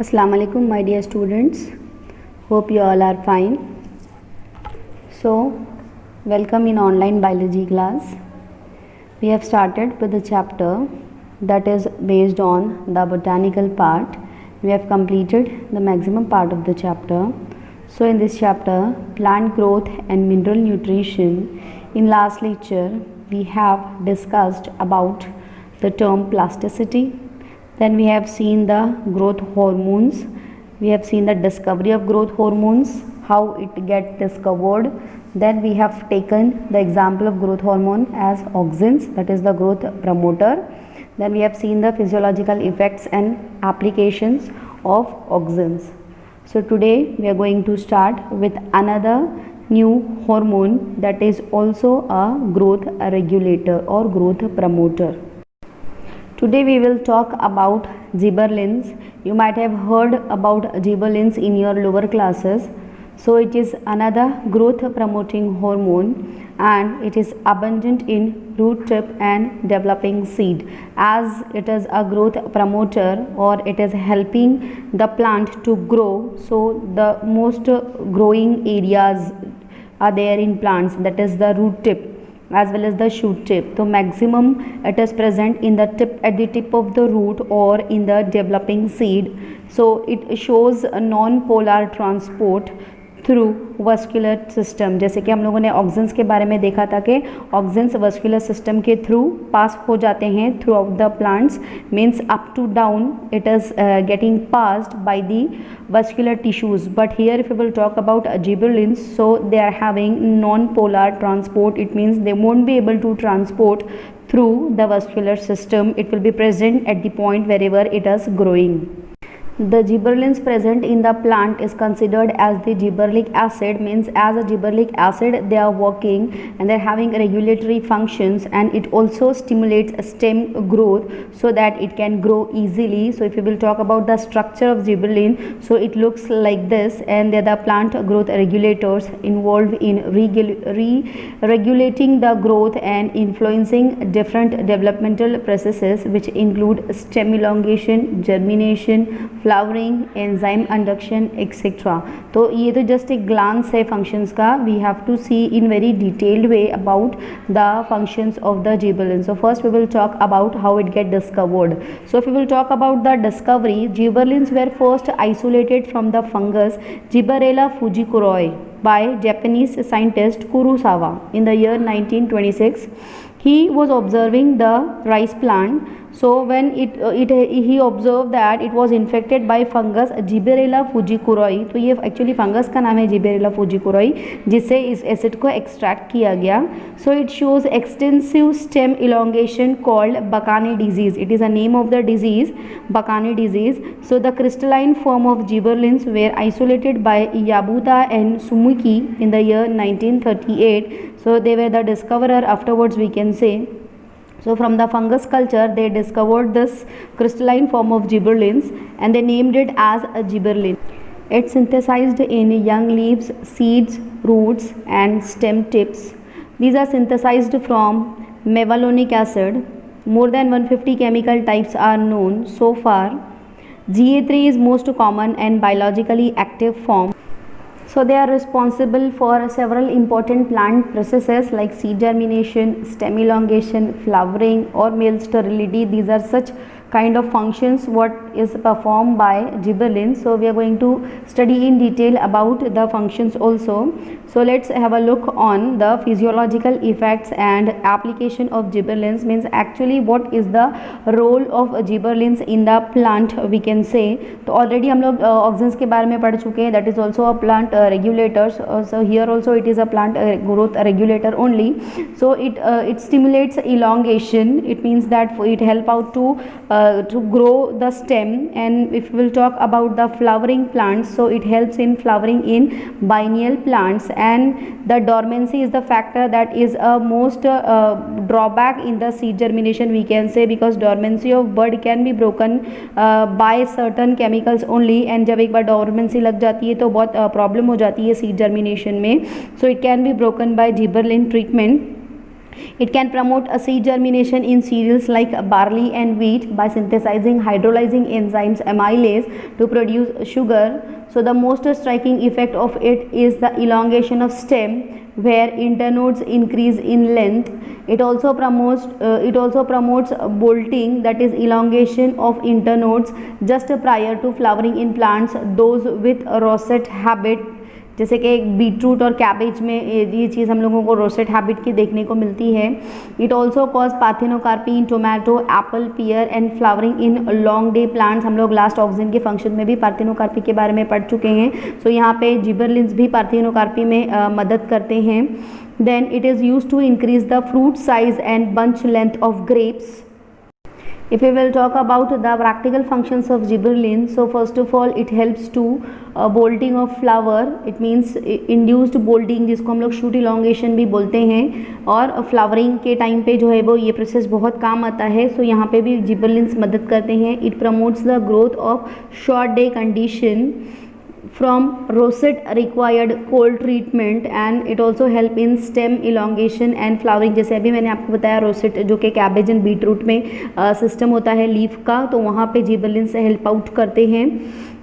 Assalamu alaikum my dear students, hope you all are fine. So welcome in online biology class. We have started with the chapter that is based on the botanical part. We have completed the maximum part of the chapter. So in this chapter, plant growth and mineral nutrition, in last lecture we have discussed about the term plasticity. Then we have seen the growth hormones. We have seen the discovery of growth hormones, how it get discovered. Then we have taken the example of growth hormone as auxins, that is the growth promoter. Then we have seen the physiological effects and applications of auxins. So today we are going to start with another new hormone that is also a growth regulator or growth promoter. Today we will talk about gibberellins. You might have heard about gibberellins in your lower classes. So it is another growth promoting hormone and it is abundant in root tip and developing seed. As it is a growth promoter or it is helping the plant to grow, so the most growing areas are there in plants, that is the root tip as well as the shoot tip. So maximum it is present in the tip, at the tip of the root or in the developing seed. So it shows a non-polar transport through vascular system. जैसे कि हम लोगों ने auxins के बारे में देखा था कि ऑक्सिन्स वस्कुलर सिस्टम के थ्रू पास हो जाते हैं throughout the plants, means up to down it is getting passed by the vascular tissues. But here if we will talk about gibberellins, so they are having non-polar transport. It means they won't be able to transport through the vascular system. It will be present at the point wherever it is growing. The gibberellins present in the plant is considered as the gibberellic acid, means as a gibberellic acid they are working and they are having regulatory functions, and it also stimulates stem growth so that it can grow easily. So if we will talk about the structure of gibberellin, so it looks like this, and they are the plant growth regulators involved in regulating the growth and influencing different developmental processes which include stem elongation, germination, flowering, enzyme induction etcetera. तो ये तो just एक glance है functions का. We have to see in very detailed way about the functions of the gibberellin. So first we will talk about how it get discovered. So if we will talk about the discovery, gibberellins were first isolated from the fungus Gibberella fujikuroi by Japanese scientist Kurosawa in the year 1926. He was observing the rice plant. So when he observed that it was infected by fungus Gibberella fujikuroi. तो ये actually fungus का नाम है Gibberella fujikuroi, जिससे इस acid को extract किया गया. So it shows extensive stem elongation called Bakane disease. It is a name of the disease, Bakane disease. So the crystalline form of gibberellins were isolated by Yabuta and Sumuki in the year 1938. So they were the discoverer afterwards, we can say. So from the fungus culture they discovered this crystalline form of gibberellins and they named it as a gibberellin. It's synthesized in young leaves, seeds, roots and stem tips. These are synthesized from mevalonic acid. More than 150 chemical types are known so far. GA3 is most common and biologically active form. So they are responsible for several important plant processes like seed germination, stem elongation, flowering or male sterility. These are such kind of functions what is performed by gibberellins. So we are going to study in detail about the functions also. So let's have a look on the physiological effects and application of gibberellins, means actually what is the role of gibberellins in the plant, we can say. तो already हम लोग auxins के बारे में पढ़ चुके हैं, that is also a plant regulators. So here also it is a plant growth regulator only. So it stimulates elongation. It means that it help out to grow the stem. And if we will talk about the flowering plants, so it helps in flowering in biennial plants. And the dormancy is the factor that is a most drawback in the seed germination, we can say, because dormancy of bud can be broken by certain chemicals only. And जब एक बार dormancy लग जाती है तो बहुत problem हो जाती है seed germination में. So it can be broken by gibberellin treatment. It can promote a seed germination in cereals like barley and wheat by synthesizing hydrolyzing enzymes amylase to produce sugar. So the most striking effect of it is the elongation of stem, where internodes increase in length. It also promotes bolting, that is elongation of internodes just prior to flowering in plants those with rosette habit. जैसे कि beetroot और cabbage में ये चीज़ हम लोगों को rosette habit की देखने को मिलती है. It also cause parthenocarpy in tomato, apple, pear and flowering in long day plants. हम लोग लास्ट ऑक्सीजन के फंक्शन में भी पार्थेनोकार्पी के बारे में पढ़ चुके हैं. सो यहाँ पे जिबरलिन्स भी पार्थेनोकार्पी में मदद करते हैं. Then it is use to increase the fruit size and bunch length of grapes. If we will talk about the practical functions of gibberellin, so first of all it helps to bolting of flower. It means induced bolting, जिसको हम लोग shoot elongation भी बोलते हैं. और flowering के time पे जो है वो ये प्रोसेस बहुत काम आता है. सो यहाँ पे भी जिबरलिन्स मदद करते हैं. It promotes the growth of short day condition from rosette required cold treatment, and it also help in stem elongation and flowering. जैसे अभी मैंने आपको बताया रोसेट जो कि कैबेज एंड बीटरूट में सिस्टम होता है लीफ का, तो वहाँ पे जिबरलिन से हेल्प आउट करते हैं.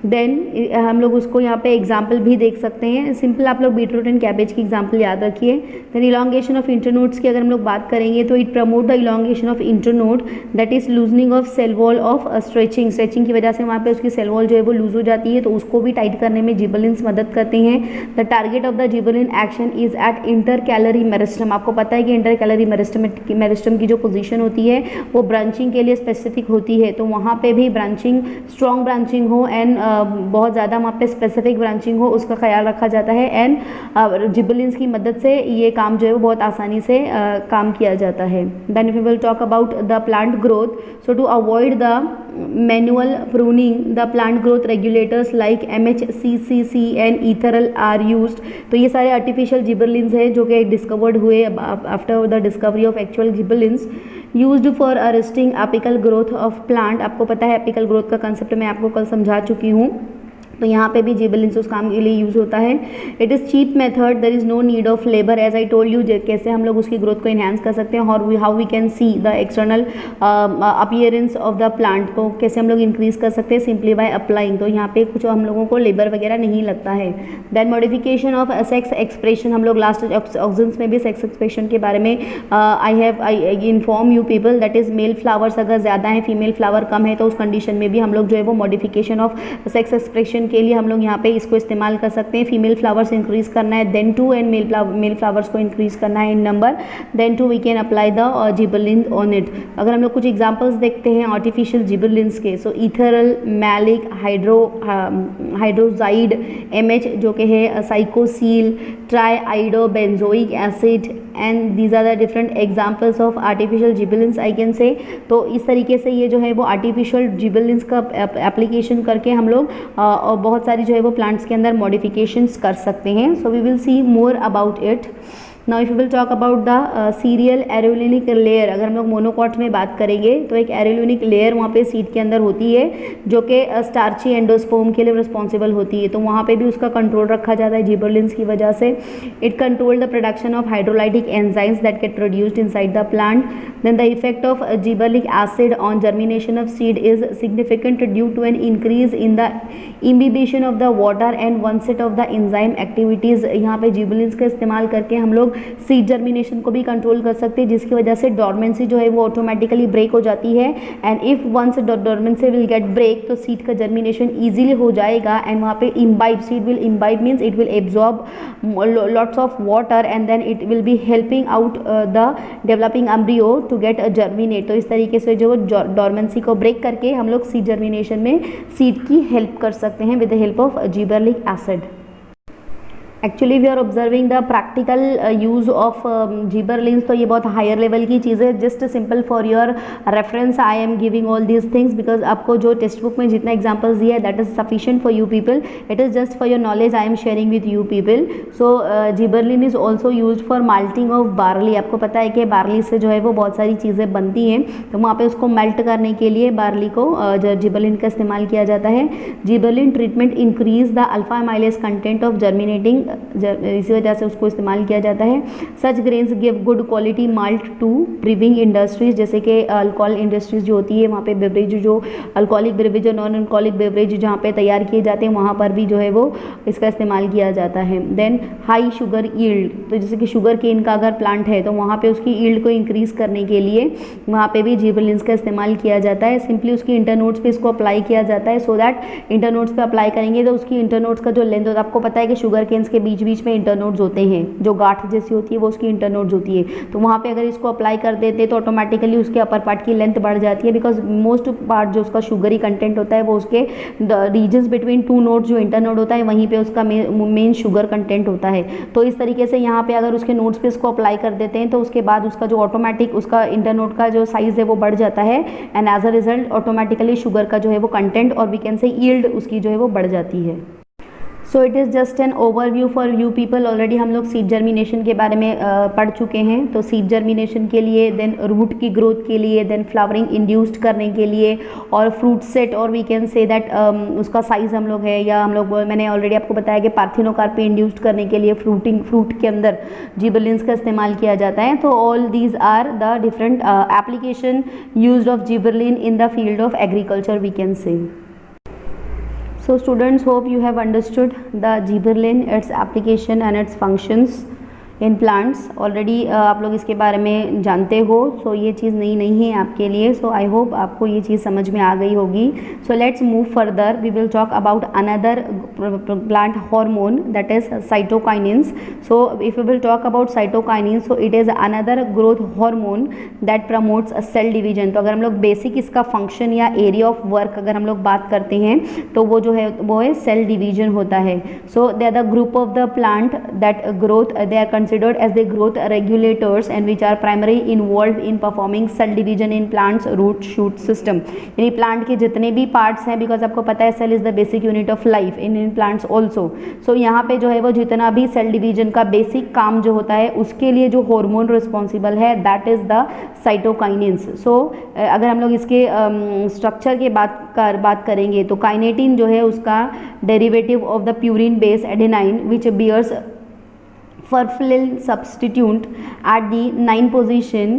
देन हम लोग उसको यहाँ पे एग्जाम्पल भी देख सकते हैं. सिंपल आप लोग बीटरूट एंड कैबेज की एग्जाम्पल याद रखिए. देन इलॉन्गेशन ऑफ इंटरनोड्स की अगर हम लोग बात करेंगे तो it promote the elongation of internode, that is loosening of cell wall of stretching की वजह से वहाँ पे उसकी सेल वॉल जो है वो लूज हो जाती है, तो उसको भी टाइट करने में जिबरलिन्स मदद करते हैं. The target of the gibberellin action is at intercalary meristem. आपको पता है कि इंटर कैलरी मेरिस्टम की जो पोजीशन होती है वो ब्रांचिंग के लिए स्पेसिफिक होती है, तो वहाँ पे भी ब्रांचिंग, स्ट्रॉन्ग ब्रांचिंग हो एंड बहुत ज़्यादा वहाँ पे स्पेसिफिक ब्रांचिंग हो, उसका ख्याल रखा जाता है. एंड जिबरलिन्स की मदद से ये काम जो है वो बहुत आसानी से काम किया जाता है. Then we will talk about the plant growth. So to avoid the manual pruning, the plant growth regulators like MHCCC and ethrel are used. तो ये सारे आर्टिफिशियल जिबरलिन्स हैं जो कि डिस्कवर्ड हुए after the discovery of actual gibberellins, used for arresting apical growth of plant. आपको पता है एपिकल ग्रोथ का कंसेप्ट मैं आपको कल समझा चुकी हूँ, तो यहाँ पे भी जिबरलिन्स उस काम के लिए यूज़ होता है. It is cheap method, there is no need of labour. As I told you, कैसे हम लोग उसकी ग्रोथ को इन्हांस कर सकते हैं, और how we can see the external appearance of the plant को कैसे हम लोग इंक्रीज कर सकते हैं, सिंपली बाय अप्लाइंग. तो यहाँ पे कुछ हम लोगों को लेबर वगैरह नहीं लगता है. Then modification of sex expression. हम लोग लास्ट ऑक्सीजन्स में भी सेक्स एक्सप्रेशन के बारे में I inform you people, that is male flowers अगर ज़्यादा हैं, फीमेल फ्लावर कम है, तो उस कंडीशन में भी हम लोग जो है वो मॉडिफिकेशन ऑफ सेक्स एक्सप्रेशन के लिए हम लोग यहाँ पे इसको इस्तेमाल कर सकते हैं. फीमेल फ्लावर्स इंक्रीज करना है then too, and male flowers को इंक्रीज करना है in number, then too we can apply the gibberellin on it. अगर हम लोग कुछ एग्जांपल्स देखते हैं आर्टिफिशियल जिबरलिन्स के, so ethrel, malic, hydrazide, MH जो कि है cycocel, triiodobenzoic acid, and these are the different examples of artificial gibberellins I can say. तो इस तरीके से ये जो है वो आर्टिफिशियल जिबरलिन्स का एप्लीकेशन करके हम लोग बहुत सारी जो है वो प्लांट्स के अंदर मॉडिफिकेशंस कर सकते हैं. So we will see more about it. Now if you will talk about the cereal aleurone layer. अगर हम लोग मोनोकॉट में बात करेंगे तो एक एरोलिनिक लेयर वहाँ पे सीड के अंदर होती है जो कि स्टार्ची एंडोस्पर्म के लिए रिस्पॉन्सिबल होती है, तो वहाँ पे भी उसका कंट्रोल रखा जाता है जिबरलिन्स की वजह से. It control the production of hydrolytic enzymes that get produced inside the plant. Then the effect of gibberellic acid on germination of seed is significant due to an increase in the imbibition of the water and one set of the enzyme activities. यहाँ पे gibberellins का इस्तेमाल करके हम लोग seed germination को भी control कर सकते हैं, जिसकी वजह से डॉर्मेंसी जो है वो ऑटोमेटिकली ब्रेक हो जाती है. And if once dormancy will get break, तो सीड का जर्मिनेशन इजीली हो जाएगा. एंड वहाँ पे imbibe, seed will imbibe means it will absorb lots of water, and then it will be helping out the developing embryo to get germinate. तो इस तरीके से जो डॉर्मेंसी को ब्रेक करके हम लोग सीड जर्मिनेशन में सीड की हेल्प कर सकते हैं with the help of gibberellic acid. Actually we are observing the practical use of gibberellins. तो ये बहुत हायर लेवल की चीज़ें, just simple for your reference I am giving all these things, because आपको जो टेक्स्ट बुक में जितना examples दिया है that is sufficient for you people. It is just for your knowledge I am sharing with you people. So gibberellin is also use for malting of barley. आपको पता है कि बार्ली से जो है वो बहुत सारी चीज़ें बनती हैं, तो वहाँ पे उसको मेल्ट करने के लिए बार्ली को जिबरलिन का इस्तेमाल किया जाता है. Gibberellin treatment increase the alpha amylase content of germinating इसी वजह से उसको इस्तेमाल किया जाता है। Such grains give good quality malt to brewing industries, जैसे कि अल्कोहल इंडस्ट्रीज जो होती है वहाँ पे बेवरेज जो अल्कोहलिक बेवरेज और नॉन अल्कोहलिक बेवरेज जहाँ पे तैयार किए जाते हैं वहाँ पर भी जो है वो इसका इस्तेमाल किया जाता है। देन हाई शुगर यील्ड, तो जैसे कि शुगर केन का अगर प्लांट है तो वहाँ पे उसकी यील्ड को इंक्रीज़ करने के लिए वहाँ पे भी जिबरेलिन्स का इस्तेमाल किया जाता है। सिंपली उसकी इंटरनोड्स पे इसको अप्लाई किया जाता है, सो दैट इंटरनोड्स पे अप्लाई करेंगे तो उसकी इंटरनोड्स का जो लेंथ होता है, आपको पता है कि शुगर केन्स के बीच बीच में इंटरनोड्स होते हैं, जो गांठ जैसी होती है वो उसकी इंटरनोड्स होती है, तो वहाँ पे अगर इसको अप्लाई कर देते तो ऑटोमेटिकली उसके अपर पार्ट की लेंथ बढ़ जाती है, बिकॉज मोस्ट पार्ट जो उसका शुगरी कंटेंट होता है वो उसके रीजन्स बिटवीन टू नोड्स जो इंटरनोड होता है वहीं पे उसका मेन शुगर कंटेंट होता है। तो इस तरीके से यहाँ पे अगर उसके नोड्स पे इसको अप्लाई कर देते हैं तो उसके बाद उसका जो ऑटोमेटिक उसका इंटरनोड का जो साइज़ है वो बढ़ जाता है, and as a result automatically sugar का जो है वो कंटेंट और वी कैन से यील्ड उसकी जो है वो बढ़ जाती है। सो it is just an overview for you people. Already हम लोग सीड जर्मिनेशन के बारे में पढ़ चुके हैं, तो सीड जर्मिनेशन के लिए, देन रूट की ग्रोथ के लिए, देन फ्लावरिंग इंड्यूस्ड करने के लिए, और फ्रूट सेट, और वी कैन से दैट उसका साइज़ हम लोग है, या हम लोग मैंने ऑलरेडी आपको बताया कि पार्थिनोकार्पी इंड्यूस्ड करने के लिए फ्रूट के अंदर जिबरेलिन्स का इस्तेमाल किया जाता है। तो all these are the different application used of gibberellin in the field of agriculture we can say. So students, hope you have understood the gibberellin, its application and its functions in plants. Already आप लोग इसके बारे में जानते हो, सो ये चीज़ नई नहीं है आपके लिए। सो आई होप आपको ये चीज़ समझ में आ गई होगी। So let's move further, we will talk about another plant hormone that is cytokinins. So if you will talk about cytokinins, so it is another growth hormone that promotes cell division. तो अगर हम लोग basic इसका function या area of work अगर हम लोग बात करते हैं तो वो जो है वो है सेल डिवीजन होता है। So they are the group of the plant that growth, they are considered as the growth regulators and which are primarily involved in performing cell division in plants root shoot system। यानी plant के जितने भी parts हैं, because आपको पता है cell is the basic unit of life in plants also. So यहाँ पे जो है वो जितना भी सेल डिवीजन का बेसिक काम जो होता है उसके लिए जो हार्मोन रिस्पॉन्सिबल है दैट इज द साइटोकाइनिन्स। सो अगर हम लोग इसके स्ट्रक्चर के बात करेंगे तो काइनेटिन जो है उसका derivative of the purine base adenine which bears furfuryl substituent at the 9th position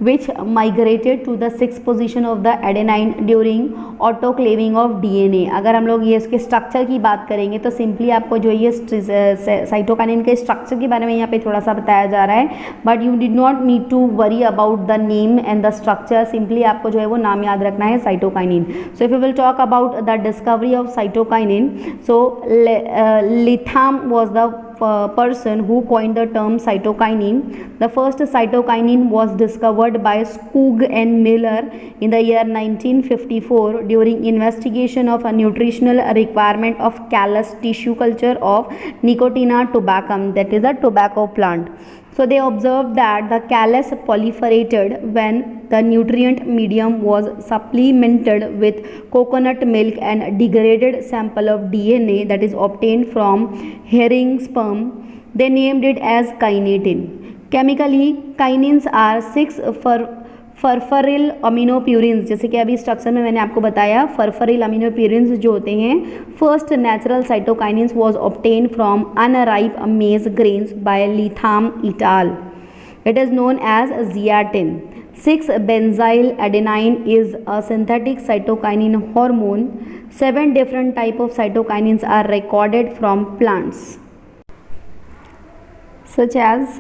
which migrated to the 6th position of the adenine during autoclaving of DNA। अगर हम लोग ये इसके स्ट्रक्चर की बात करेंगे तो सिंपली आपको जो ये साइटोकाइनिन के स्ट्रक्चर के बारे में यहाँ पे थोड़ा सा बताया जा रहा है, but you did not need to worry about the name and the structure, simply आपको जो है वो नाम याद रखना है cytokinin. So if you will talk about the discovery of cytokinin, so Letham was the person who coined the term cytokinin. The first cytokinin was discovered by Skoog and Miller in the year 1954 during investigation of a nutritional requirement of callus tissue culture of Nicotiana tabacum, that is a tobacco plant. So they observed that the callus proliferated when the nutrient medium was supplemented with coconut milk and degraded sample of DNA that is obtained from herring sperm. They named it as kinetin. Chemically, kinins are 6 फरफरिल अमीनोप्यूरिन्स, जैसे कि अभी structure में मैंने आपको बताया फरफरिल अमीनोप्यूरिन्स जो होते हैं। First natural cytokinins was obtain from unripe maize grains by Letham et al. It is known as zeatin. 6-benzyl adenine is a synthetic cytokinin hormone. 7 different type of cytokinins are recorded from plants such as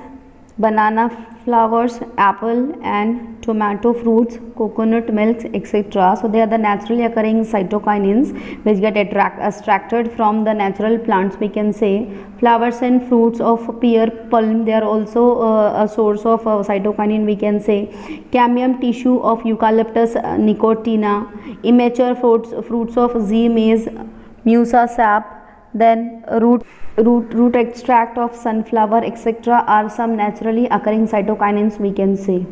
banana flowers, apple and tomato fruits, coconut milks, etc. So they are the naturally occurring cytokinins which get extracted from the natural plants, we can say. Flowers and fruits of pear, palm, they are also a source of cytokinin, we can say. Cambium tissue of eucalyptus nicotina, immature fruits of zea mays, musa sap, then root extract of sunflower, etc. are some naturally occurring cytokinins, we can say.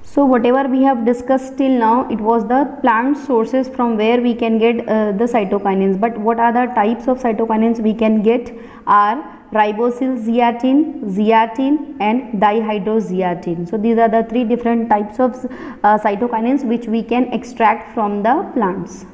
So whatever we have discussed till now, it was the plant sources from where we can get the cytokinins. But what are the types of cytokinins we can get are ribosyl zeatin and dihydrozeatin. So these are the 3 different types of cytokinins which we can extract from the plants.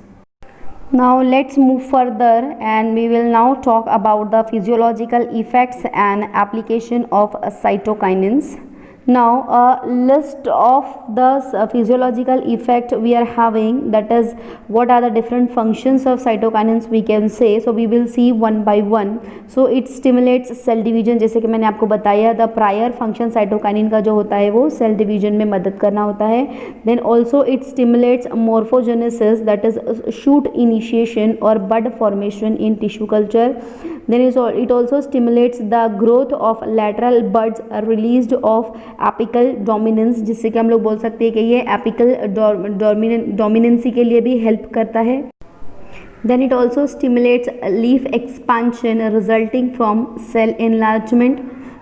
Now let's move further and we will now talk about the physiological effects and application of cytokinins. Now a list of the physiological effect we are having, that is what are the different functions of cytokinins we can say. So we will see one by one. So it stimulates cell division, जैसे कि मैंने आपको बताया the prior function cytokinin का जो होता है वो cell division में मदद करना होता है. Then also it stimulates morphogenesis, that is shoot initiation or bud formation in tissue culture. Then it also stimulates the growth of lateral buds released of apical dominance, जिससे कि हम लोग बोल सकते हैं कि ये एपिकल डोमिनेंसी के लिए भी हेल्प करता है. Then it also stimulates leaf expansion resulting from cell enlargement.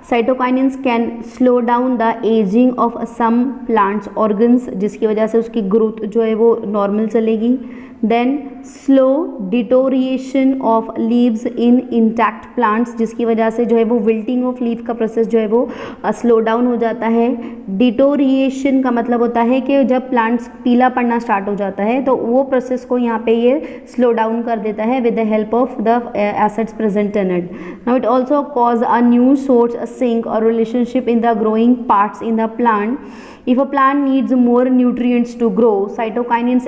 Cytokinins can slow down the aging of some plants organs, जिसकी वजह से उसकी ग्रोथ जो है वो नॉर्मल चलेगी. Then slow deterioration of leaves in intact plants, जिसकी वजह से जो है वो wilting of leaf का प्रोसेस जो है वो स्लो डाउन हो जाता है. डिटोरिएशन का मतलब होता है कि जब प्लांट्स पीला पड़ना स्टार्ट हो जाता है तो वो प्रोसेस को यहाँ पे ये स्लो डाउन कर देता है with the help of the acids present in it. Now it also cause a new source sink और relationship in the growing parts in the plant. If a plant needs more nutrients to grow, cytokinins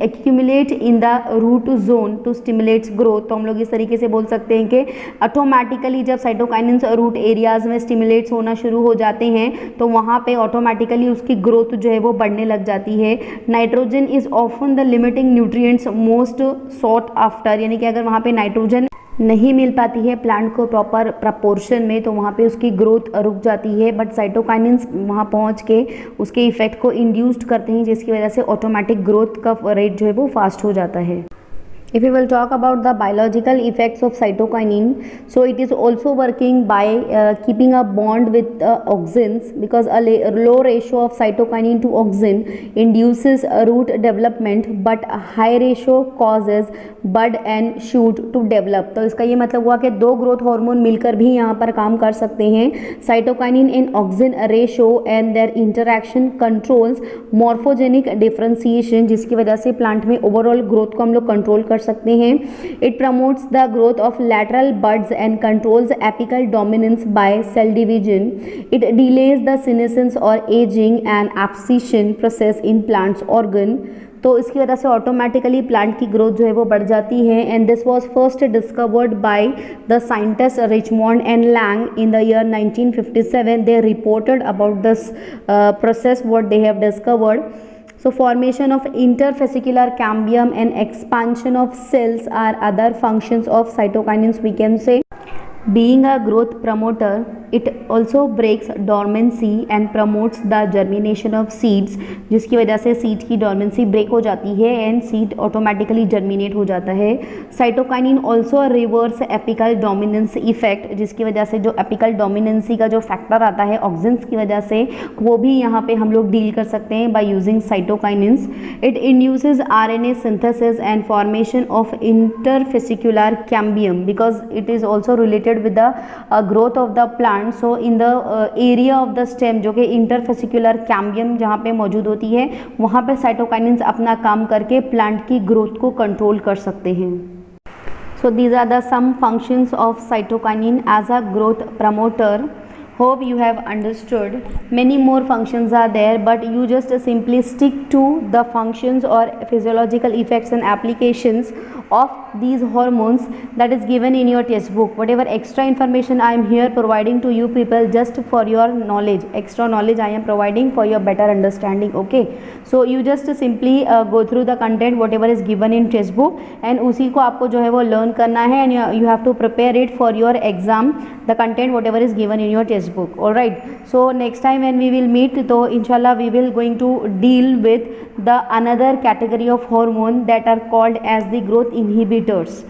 accumulate in the root zone to stimulate growth. तो हम लोग इस तरीके से बोल सकते हैं कि ऑटोमेटिकली जब cytokinins रूट एरियाज में स्टिमुलेट्स होना शुरू हो जाते हैं तो वहाँ पे ऑटोमेटिकली उसकी ग्रोथ जो है वो बढ़ने लग जाती है. Nitrogen is often the limiting nutrients most sought after, यानी कि अगर वहाँ पे नाइट्रोजन नहीं मिल पाती है प्लांट को प्रॉपर प्रपोर्शन में तो वहाँ पे उसकी ग्रोथ रुक जाती है. बट साइटोकाइनिन्स वहाँ पहुँच के उसके इफेक्ट को इंड्यूस्ड करते हैं, जिसकी वजह से ऑटोमेटिक ग्रोथ का रेट जो है वो फास्ट हो जाता है. If we will talk about the biological effects of cytokinin, so it is also working by keeping a bond with auxins, because a low ratio of cytokinin to auxin induces root development, but a high ratio causes bud and shoot to develop. तो इसका ये मतलब हुआ कि दो growth hormone मिलकर भी यहाँ पर काम कर सकते हैं. cytokinin and auxin ratio and their interaction controls morphogenic differentiation, जिसकी वजह से प्लांट में ओवरऑल ग्रोथ को हम लोग कंट्रोल कर सकते हैं. It promotes the growth of lateral buds and controls apical dominance by cell division. It delays the senescence और ageing and abscission process in plants organ. तो इसकी वजह से ऑटोमेटिकली प्लांट की ग्रोथ जो है वो बढ़ जाती है. And this was first discovered by the scientist Richmond and Lang in the year 1957. They reported about this process what they have discovered. So formation of intervesicular cambium and expansion of cells are other functions of cytokinins we can say. Being a growth promoter, it also breaks dormancy and promotes the germination of seeds, जिसकी वजह से seed की dormancy break हो जाती है and seed automatically germinate हो जाता है. Cytokinin also reverse apical dominance effect, जिसकी वजह से जो एपिकल डोमिनेंसी का जो फैक्टर आता है ऑक्सिन्स की वजह से वो भी यहाँ पे हम लोग डील कर सकते हैं by using cytokinins. It induces RNA synthesis and formation of interfascicular cambium, because it is also related with the growth of the plant. So in the area of the stem, जो कि interfascicular cambium जहाँ पे मौजूद होती है वहाँ पे cytokinins अपना काम करके प्लांट की ग्रोथ को कंट्रोल कर सकते हैं. So these are the some functions of cytokinin as a growth promoter. Hope you have understood. Many more functions are there, but you just simply stick to the functions or physiological effects and applications of these hormones that is given in your textbook. Whatever extra information I am here providing to you people just for your knowledge, extra knowledge I am providing for your better understanding. Okay, so you just simply go through the content whatever is given in textbook and उसी को आपको जो है वो learn करना है and you have to prepare it for your exam, the content whatever is given in your textbook. All right, so next time when we will meet, तो inshallah we will going to deal with the another category of hormone that are called as the growth inhibitors.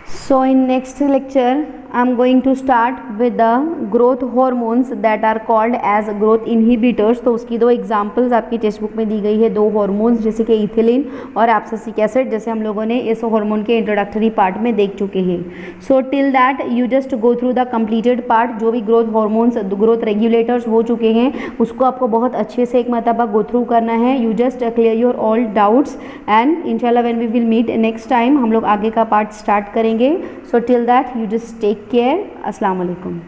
So in next lecture I am going to start with the growth hormones that are called as growth inhibitors। तो उसकी दो examples आपकी text book में दी गई है, दो hormones जैसे कि इथिलीन और एब्सिसिक एसिड, जैसे हम लोगों ने इस हार्मोन के इंट्रोडक्टरी पार्ट में देख चुके हैं। सो till that you just go through the completed part. जो भी ग्रोथ हार्मोन्स, ग्रोथ रेगुलेटर्स हो चुके हैं उसको आपको बहुत अच्छे से एक मरतबा गो थ्रू करना है। You just clear your all doubts and इंशाल्लाह when we will meet next time हम लोग आगे का पार्ट स्टार्ट करेंगे। So till that you just take care. अस्सलाम वालेकुम।